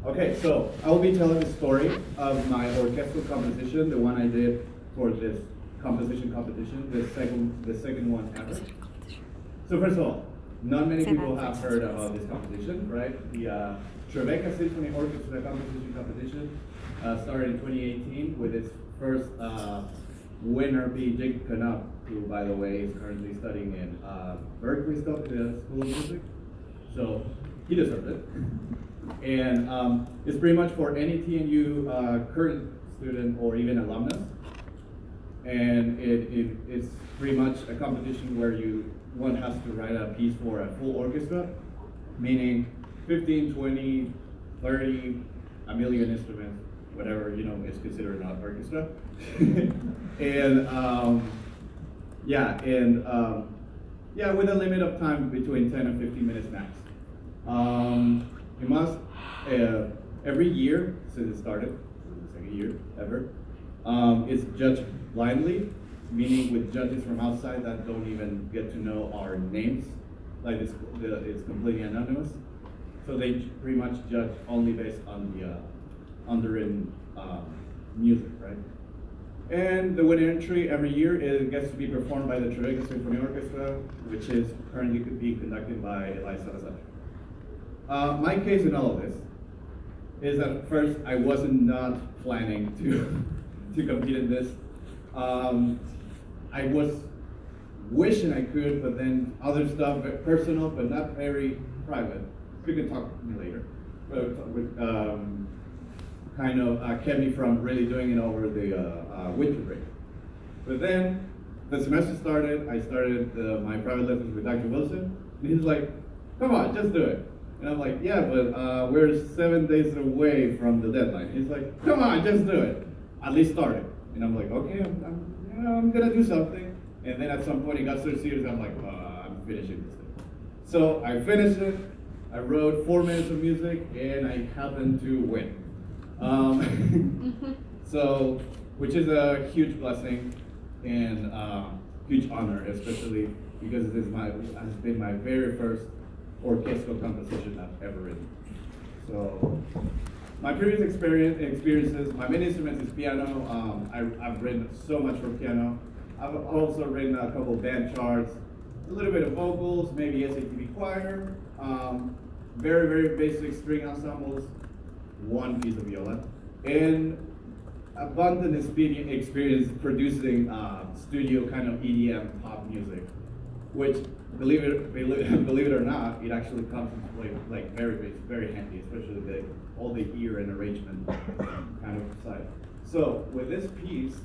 Okay, so I will be telling the story of my orchestral composition, the one I did for this composition competition, the second one ever. So first of all, not many people have heard about this competition, right? The Trevecca Symphony Orchestra composition competition started in 2018 with its first winner being Jake Canuck, who, by the way, is currently studying in Berkeley School of Music. So he deserved it. And it's pretty much for any TNU current student or even alumnus. And it's pretty much a competition where one has to write a piece for a full orchestra, meaning 15, 20, 30, a million instruments, whatever, is considered an orchestra. And with a limit of time between 10 and 15 minutes max. It must, every year since it started, the second year ever, it's judged blindly, meaning with judges from outside that don't even get to know our names, like it's completely anonymous. So they pretty much judge only based on the underwritten music, right? And the winning entry every year gets to be performed by the Trevecca Symphony Orchestra, which is currently being conducted by Eliza Salazar. My case in all of this is that at first I wasn't not planning to compete in this. I was wishing I could, but then other stuff, personal, but not very private. We can talk to me later. Kind of kept me from really doing it over the winter break. But then the semester started. I started my private lessons with Dr. Wilson, and he's like, "Come on, just do it." And I'm like, "Yeah, but we're 7 days away from the deadline." He's like, "Come on, just do it. At least start it." And I'm like, "Okay, I'm gonna do something." And then at some point it got so serious, I'm like, "I'm finishing this thing." So I finished it. I wrote 4 minutes of music, and I happened to win. So, which is a huge blessing and huge honor, especially because it has been my very first orchestral composition I've ever written. So, my previous experiences, my main instrument is piano. I've written so much for piano. I've also written a couple band charts, a little bit of vocals, maybe SATB choir, very, very basic string ensembles, 1 piece of viola, and abundant experience producing studio kind of EDM pop music, which believe it or not, it actually comes into play like very handy, especially all the ear and arrangement kind of side. So with this piece,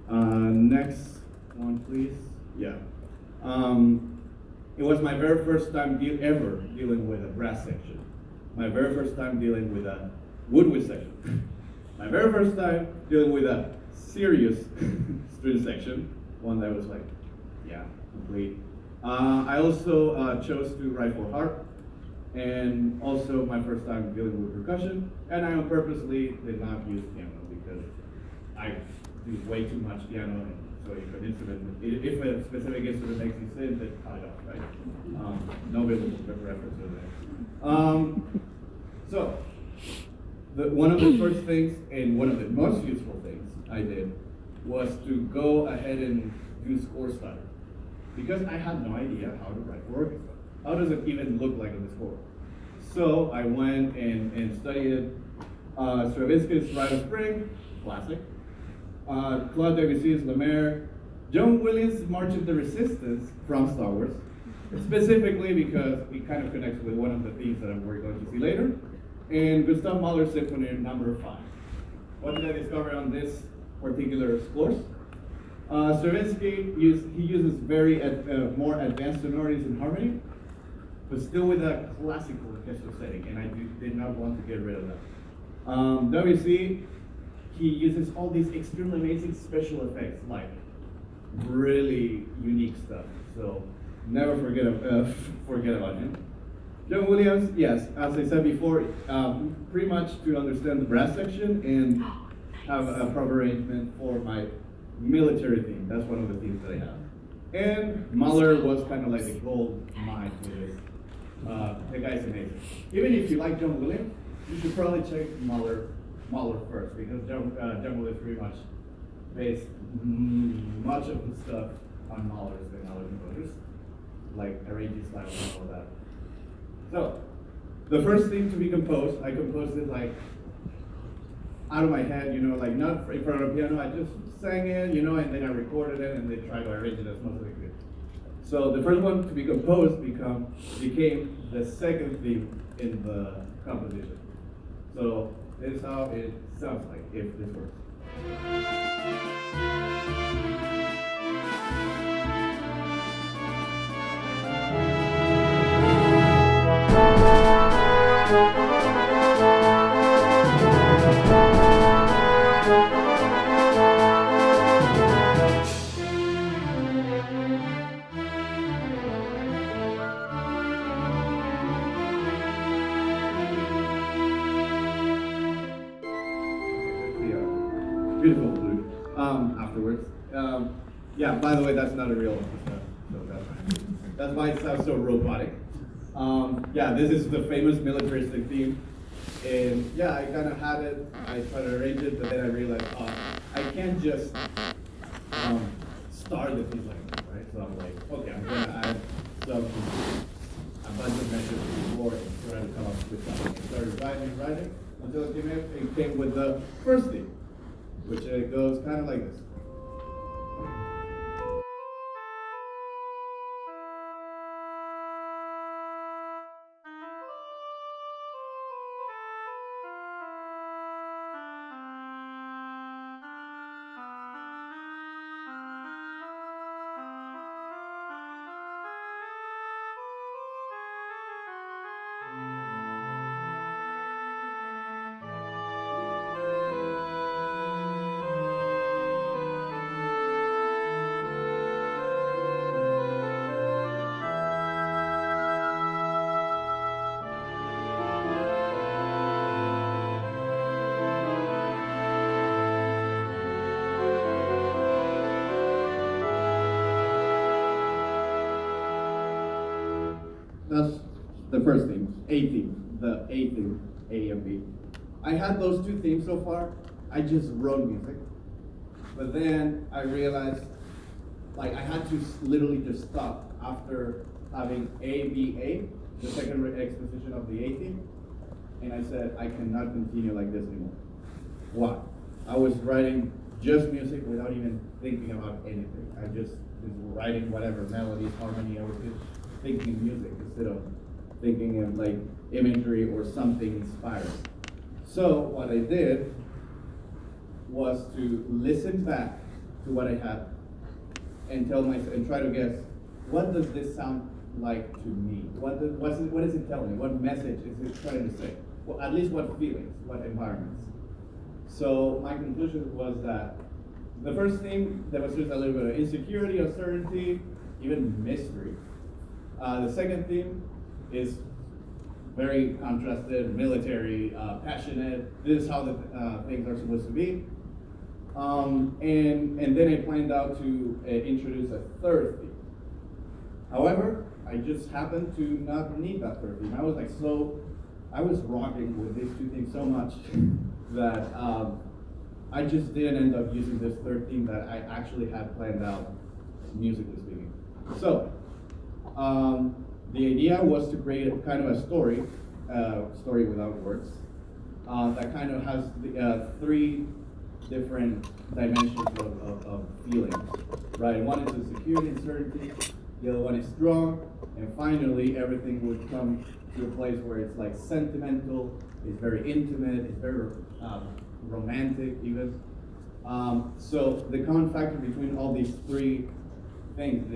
next one please, yeah. It was my very first time ever dealing with a brass section. My very first time dealing with a woodwind section. My very first time dealing with a serious string section, one that was like, yeah, complete. I also chose to write for harp, and also my first time dealing with percussion, and I purposely did not use piano because I do way too much piano, and so if a specific instrument makes you sing, then cut it off, right? No biblical reference to that. So, one of the first things and one of the most useful things I did was to go ahead and do score study. Because I had no idea how to write for orchestra. How does it even look like in the score? So I went and studied Stravinsky's Rite of Spring, classic, Claude Debussy's La Mer, John Williams' March of the Resistance from Star Wars, specifically because it kind of connects with one of the themes that we're going to see later, and Gustav Mahler's Symphony No. 5. What did I discover on this particular scores? Stravinsky uses very more advanced sonorities and harmony, but still with a classical orchestral setting, and I did not want to get rid of that. Debussy, he uses all these extremely amazing special effects, like really unique stuff. So never forget about him. John Williams, yes, as I said before, pretty much to understand the brass section and have a proper arrangement for my military theme. That's one of the themes that I have. And Mahler was kind of like the gold mine for this. The guy's amazing. Even if you like John Williams, you should probably check Mahler first, because Jungle is pretty much based much of the stuff on Mahler's and other composers, like arranging style and all that. So, the first thing to be composed, I composed it like out of my head, like not in front of a piano. I just sang it, and then I recorded it, and then tried to arrange it as much as I could. So the first one to be composed became the second theme in the composition. So this is how it sounds like if this works. Beautiful flute. Afterwards. Yeah, by the way, that's not a real orchestra, so that's why it sounds so robotic. Yeah, this is the famous militaristic theme. And yeah, I kind of had it, I tried to arrange it, but then I realized, I can't just start the piece like this, right? So I'm like, okay, I'm gonna add a bunch of measures before and try to come up with something. I started writing, until it came with the first theme, which goes kind of like this. That's the first theme, A theme, the A theme, A and B. I had those two themes so far. I just wrote music, but then I realized, like, I had to literally just stop after having A, B, A, the second exposition of the A theme, and I said, I cannot continue like this anymore. Why? I was writing just music without even thinking about anything. I just was writing whatever, melodies, harmony, I was just thinking music instead of thinking of like imagery or something inspiring. So what I did was to listen back to what I had and tell myself and try to guess, what does this sound like to me? What is it telling me? What message is it trying to say? Well, at least what feelings, what environments. So my conclusion was that the first theme demonstrates a little bit of insecurity, uncertainty, even mystery. The second theme is very contrasted, military, passionate. This is how the things are supposed to be. And then I planned out to introduce a third theme. However, I just happened to not need that third theme. I was rocking with these two themes so much that I just didn't end up using this third theme that I actually had planned out, musically speaking. So, the idea was to create a kind of a story without words, that kind of has the, three different dimensions of feelings, right? One is the security and certainty, the other one is strong, and finally everything would come to a place where it's like sentimental, it's very intimate, it's very romantic even. So the common factor between all these three things,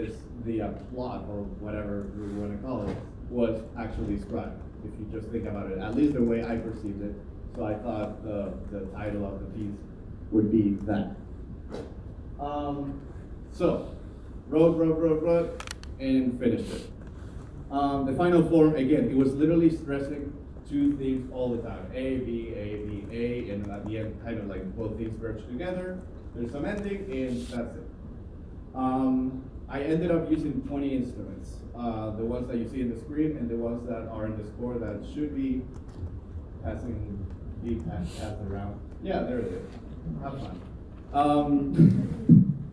the plot or whatever we want to call it, was actually scribed. If you just think about it, at least the way I perceived it. So I thought the title of the piece would be that. So wrote, and finished it. The final form, again, it was literally stressing two themes all the time: A, B, A, B, A, and at the end, kind of like both themes merged together. There's some ending, and that's it. I ended up using 20 instruments, the ones that you see in the screen and the ones that are in the score that should be be passed around. Yeah, there it is. Have fun.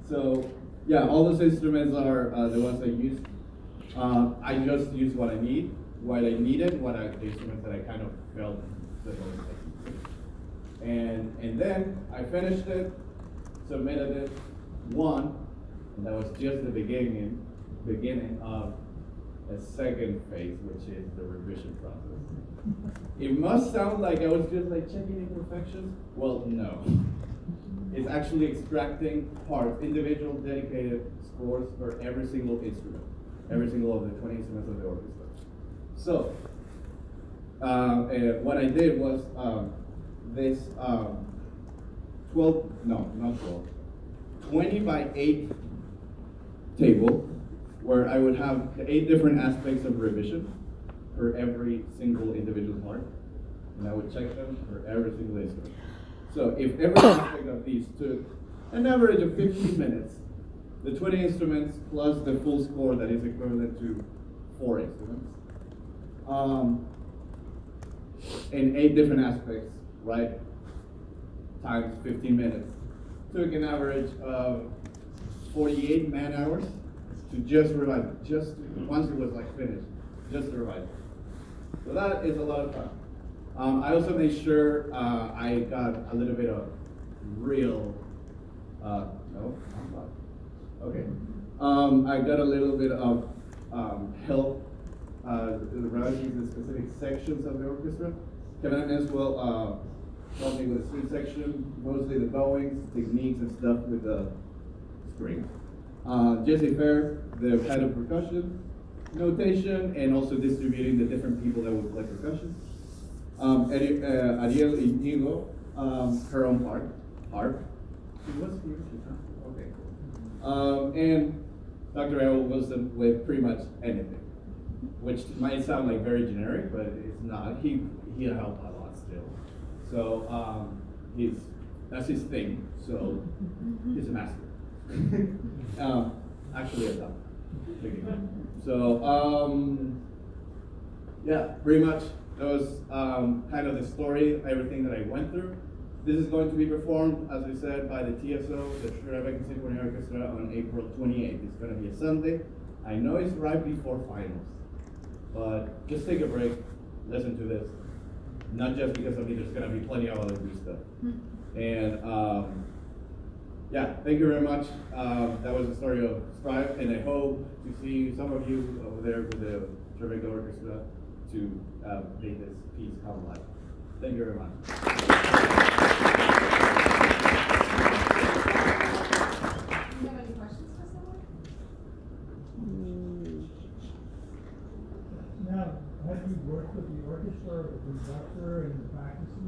So yeah, all those instruments are the ones I use. I just use what I needed, the instruments that I kind of felt the most like. And then I finished it, submitted it, won, and that was just the beginning of a second phase, which is the revision process. It must sound like I was just like checking imperfections. Well, no. It's actually extracting parts, individual dedicated scores for every single instrument, every single of the 20 instruments of the orchestra. So, what I did was this 20 by 8 table, where I would have the 8 different aspects of revision for every single individual part, and I would check them for every single instrument. So if every aspect of these took an average of 15 minutes, the 20 instruments plus the full score that is equivalent to 4 instruments, in 8 different aspects, right, times 15 minutes, took an average of 48 man hours to just revise it, just once it was like finished, just to revise it. So that is a lot of fun. I also made sure I got a little bit of real, no, I'm not. Okay. I got a little bit of help revising the specific sections of the orchestra. Kevin as well helped me with the string section, mostly the bowings, techniques, and stuff with the strings. Jesse Fair, the head of percussion, notation, and also distributing the different people that would play percussion. Ariel Inigo, her own harp. She was here, she's not? Okay, cool. And Dr. Errol Wilson with pretty much anything, which might sound like very generic, but it's not. He helped a lot still. So that's his thing. So he's a master. Actually, a top. So yeah, pretty much that was kind of the story, everything that I went through. This is going to be performed, as we said, by the TSO, the Trevecca Symphony Orchestra, on April 28th. It's going to be a Sunday. I know it's right before finals, but just take a break, listen to this. Not just because of me, there's going to be plenty of other good stuff. And yeah, thank you very much. That was the story of Strive, and I hope to see some of you over there with the Trevecca Orchestra to make this piece come alive. Thank you very much. Do you have any questions for someone? Now, have you worked with the orchestra, the conductor, and the faculty?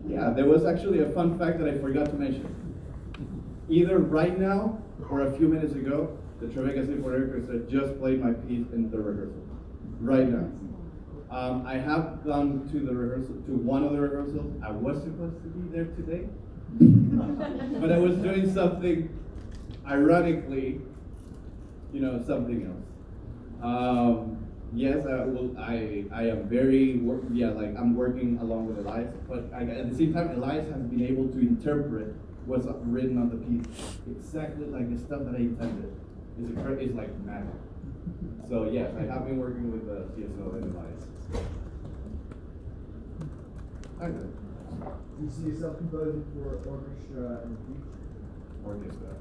Yeah, there was actually a fun fact that I forgot to mention. Either right now or a few minutes ago, the Trevecca Symphony Orchestra just played my piece in the rehearsal. Right now. I have gone to the rehearsal, to one of the rehearsals. I was supposed to be there today, but I was doing something, ironically, something else. Yes, I am very, I'm working along with Elias, but at the same time, Elias has been able to interpret what's written on the piece exactly like the stuff that I intended. It's like magic. So yes, I have been working with the TSO and Elias. I know. Do you see yourself composing for orchestra in the future? Orchestra.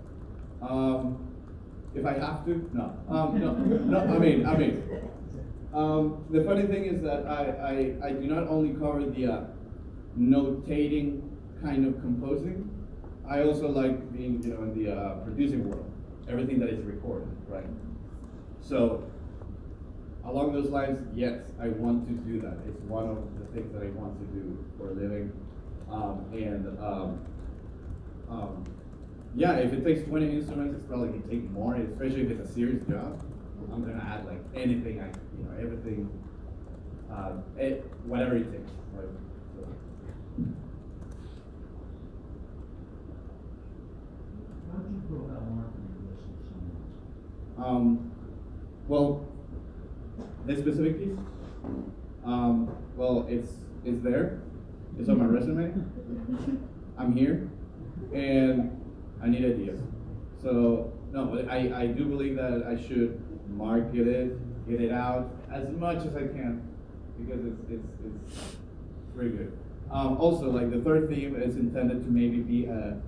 If I have to, no. No. I mean. The funny thing is that I do not only cover the notating kind of composing. I also like being, in the producing world. Everything that is recorded, right? So, along those lines, yes, I want to do that. It's one of the things that I want to do for a living. Yeah, if it takes 20 instruments, it's probably going to take more, especially if it's a serious job. I'm going to add like anything, everything, whatever it takes, right? So. How did you go about marketing this? Well, this specific piece, well, it's it's there. It's on my resume. I'm here, and I need ideas. So no, I do believe that I should market it, get it out as much as I can, because it's very good. Also, like the third theme is intended to maybe be a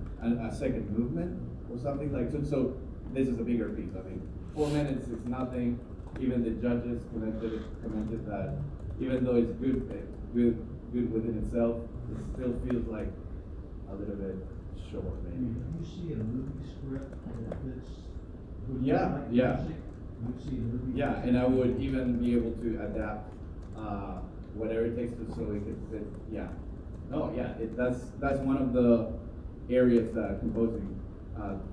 second movement or something like so. So this is a bigger piece. I mean, 4 minutes is nothing. Even the judges commented that even though it's good within itself, it still feels like a little bit short, maybe. You see a movie script that fits. would you Yeah, like yeah. music? You see a movie. Yeah, and I would even be able to adapt whatever it takes to so it could fit. Yeah. No, yeah. That's one of the areas that composing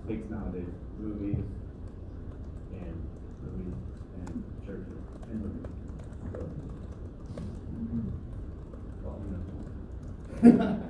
takes nowadays. Movies and churches and movies. So, well, you know.